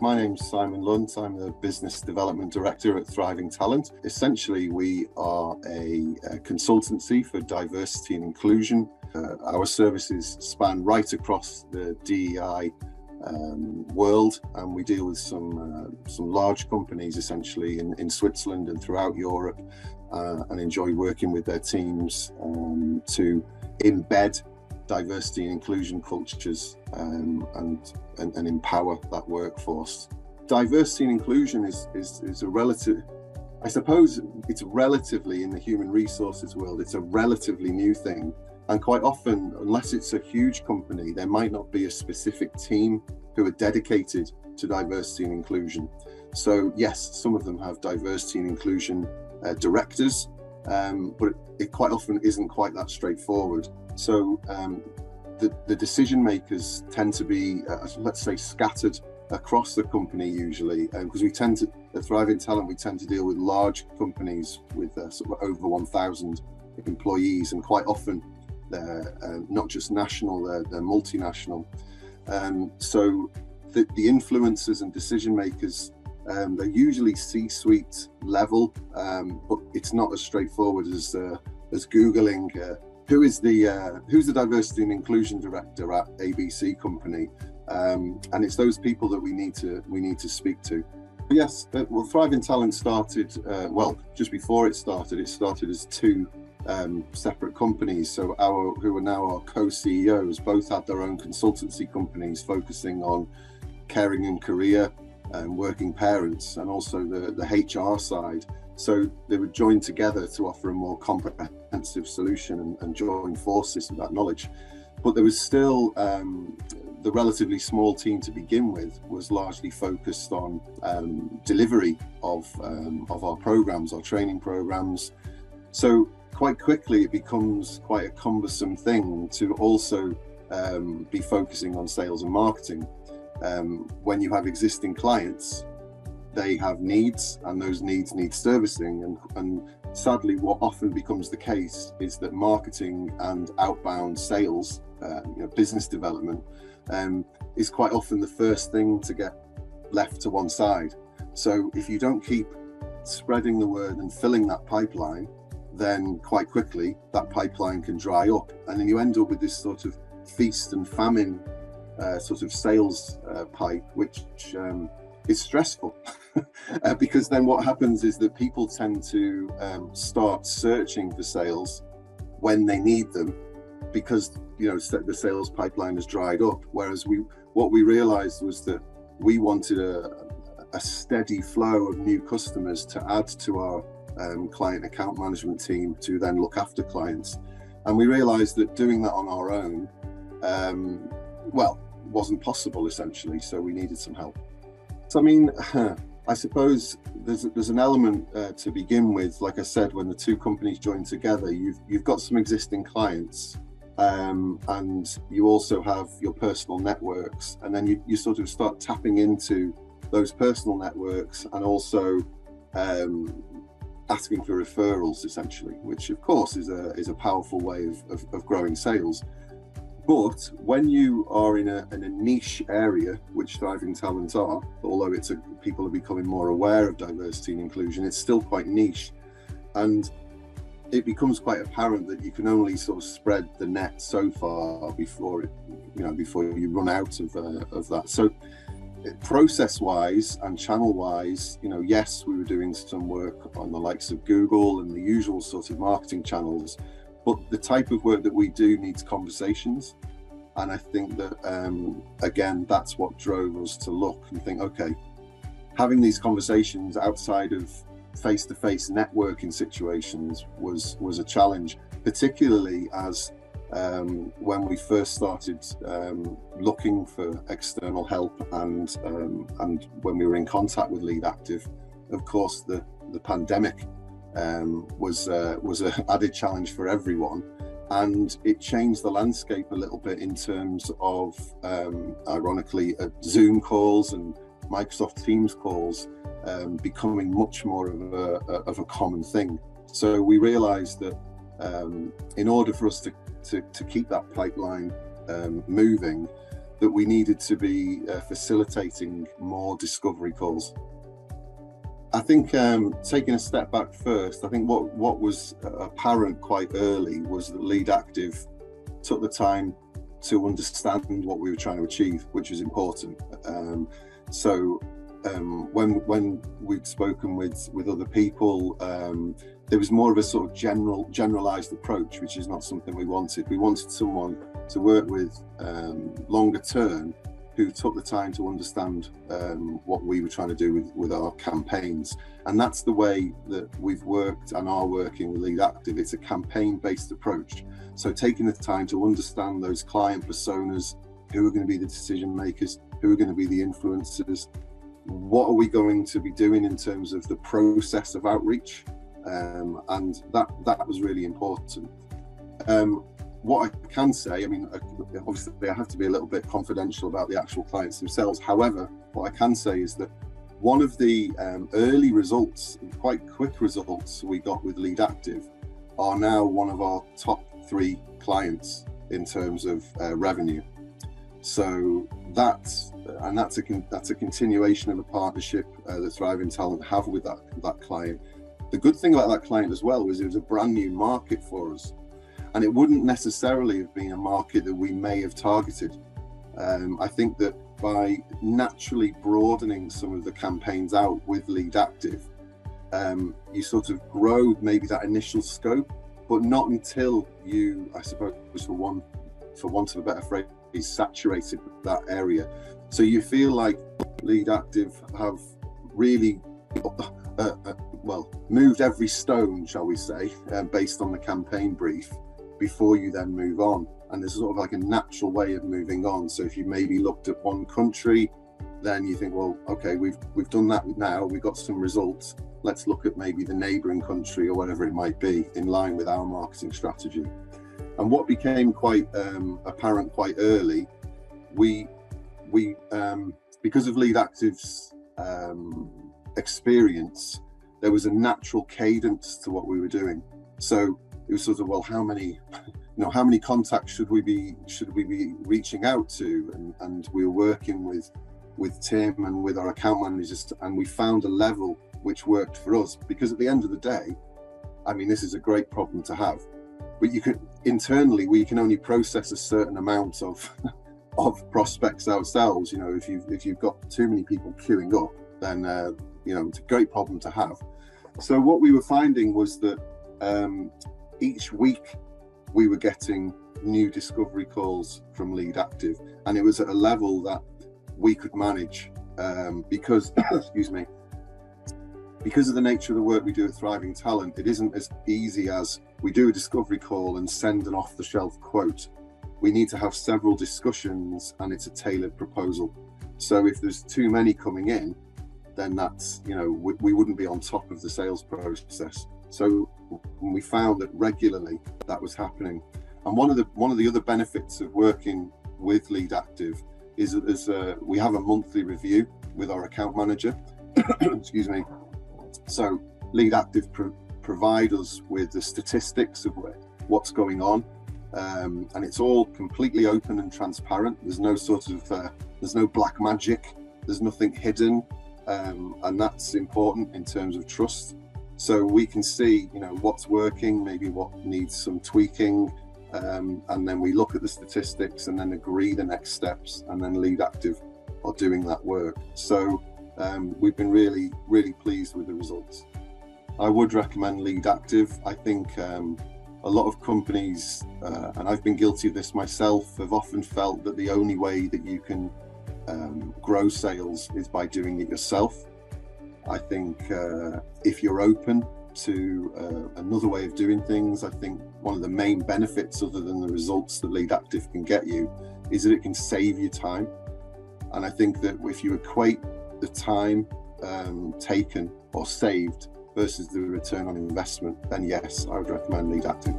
My name's Simon Lunt. I'm the Business Development Director at Thriving Talent. Essentially, we are a consultancy for diversity and inclusion. Our services span right across the DEI world, and we deal with some large companies essentially in Switzerland and throughout Europe, and enjoy working with their teams to embed diversity and inclusion cultures and empower that workforce. Diversity and inclusion is a relative, I suppose it's relatively, in the human resources world, it's a relatively new thing. And quite often, unless it's a huge company, there might not be a specific team who are dedicated to diversity and inclusion. So yes, some of them have diversity and inclusion directors, but it quite often isn't quite that straightforward. So the decision makers tend to be, let's say, scattered across the company usually, because we tend to, at Thriving Talent, we tend to deal with large companies with sort of over 1,000 employees, and quite often they're not just national, they're multinational. So the influencers and decision makers, they're usually C-suite level, but it's not as straightforward as Googling who's the diversity and inclusion director at ABC company, and it's those people that we need to speak to. Yes, well, Thriving Talent started just before it started as two separate companies. So who are now our co-CEOs both had their own consultancy companies focusing on caring and career and working parents, and also the HR side. So they would join together to offer a more comprehensive solution and join forces with that knowledge. But there was still the relatively small team to begin with was largely focused on delivery of our programs, our training programs. So quite quickly it becomes quite a cumbersome thing to also be focusing on sales and marketing. When you have existing clients, they have needs, and those needs need servicing, and sadly what often becomes the case is that marketing and outbound sales, business development, is quite often the first thing to get left to one side. So if you don't keep spreading the word and filling that pipeline, then quite quickly that pipeline can dry up, and then you end up with this sort of feast and famine sort of sales pipe, which is stressful. Because then what happens is that people tend to start searching for sales when they need them, because the sales pipeline has dried up. Whereas what we realized was that we wanted a steady flow of new customers to add to our client account management team to then look after clients. And we realized that doing that on our own wasn't possible essentially, so we needed some help. So I mean, I suppose there's an element to begin with. Like I said, when the two companies join together, you've got some existing clients, and you also have your personal networks, and then you sort of start tapping into those personal networks, and also asking for referrals essentially, which of course is a powerful way of growing sales. But when you are in a niche area, which Thriving Talent are, although people are becoming more aware of diversity and inclusion, it's still quite niche, and it becomes quite apparent that you can only sort of spread the net so far before you run out of that. So process-wise and channel-wise, yes, we were doing some work on the likes of Google and the usual sort of marketing channels. But the type of work that we do needs conversations. And I think that, again, that's what drove us to look and think, okay, having these conversations outside of face-to-face networking situations was a challenge, particularly as when we first started looking for external help, and when we were in contact with Lead Active, of course, the pandemic was an added challenge for everyone, and it changed the landscape a little bit in terms of, ironically, Zoom calls and Microsoft Teams calls becoming much more of a common thing. So we realized that in order for us to keep that pipeline moving, that we needed to be facilitating more discovery calls. I think taking a step back first, I think what was apparent quite early was that Lead Active took the time to understand what we were trying to achieve, which was important. When we'd spoken with other people, there was more of a sort of generalized approach, which is not something we wanted. We wanted someone to work with longer term, who took the time to understand what we were trying to do with our campaigns. And that's the way that we've worked and are working with Lead Active. It's a campaign-based approach. So taking the time to understand those client personas, who are going to be the decision makers, who are going to be the influencers, what are we going to be doing in terms of the process of outreach, and that was really important. What I can say, I mean, obviously I have to be a little bit confidential about the actual clients themselves. However, what I can say is that one of the early results, quite quick results we got with Lead Active, are now one of our top 3 clients in terms of revenue. So that's a continuation of a partnership that Thriving Talent have with that client. The good thing about that client as well was it was a brand new market for us, and it wouldn't necessarily have been a market that we may have targeted. I think that by naturally broadening some of the campaigns out with Lead Active, you sort of grow maybe that initial scope, but not until you, I suppose, for want of a better phrase, saturated that area. So you feel like Lead Active have really moved every stone, shall we say, based on the campaign brief, before you then move on. And there's sort of like a natural way of moving on. So if you maybe looked at one country, then you think, well, okay, we've done that now, we've got some results, let's look at maybe the neighboring country or whatever it might be, in line with our marketing strategy. And what became quite apparent quite early, we because of Lead Active's experience, there was a natural cadence to what we were doing. So it was sort of, well, how many contacts should we be reaching out to? And we were working with Tim and with our account managers, and we found a level which worked for us. Because at the end of the day, I mean, this is a great problem to have, but internally we can only process a certain amount of prospects ourselves. You know, if you've got too many people queuing up, then it's a great problem to have. So what we were finding was that each week we were getting new discovery calls from Lead Active, and it was at a level that we could manage because because of the nature of the work we do at Thriving Talent. It isn't as easy as we do a discovery call and send an off-the-shelf quote. We need to have several discussions, and it's a tailored proposal. So if there's too many coming in, then that's, we wouldn't be on top of the sales process. So we found that regularly that was happening. And one of the other benefits of working with Lead Active is that we have a monthly review with our account manager. Excuse me. So Lead Active provide us with the statistics of what's going on, and it's all completely open and transparent. There's no sort of there's no black magic. There's nothing hidden, and that's important in terms of trust. So we can see, what's working, maybe what needs some tweaking, and then we look at the statistics and then agree the next steps, and then Lead Active are doing that work. So we've been really, really pleased with the results. I would recommend Lead Active. I think a lot of companies, and I've been guilty of this myself, have often felt that the only way that you can grow sales is by doing it yourself. I think if you're open to another way of doing things, I think one of the main benefits, other than the results that Lead Active can get you, is that it can save you time. And I think that if you equate the time taken or saved versus the return on investment, then yes, I would recommend Lead Active.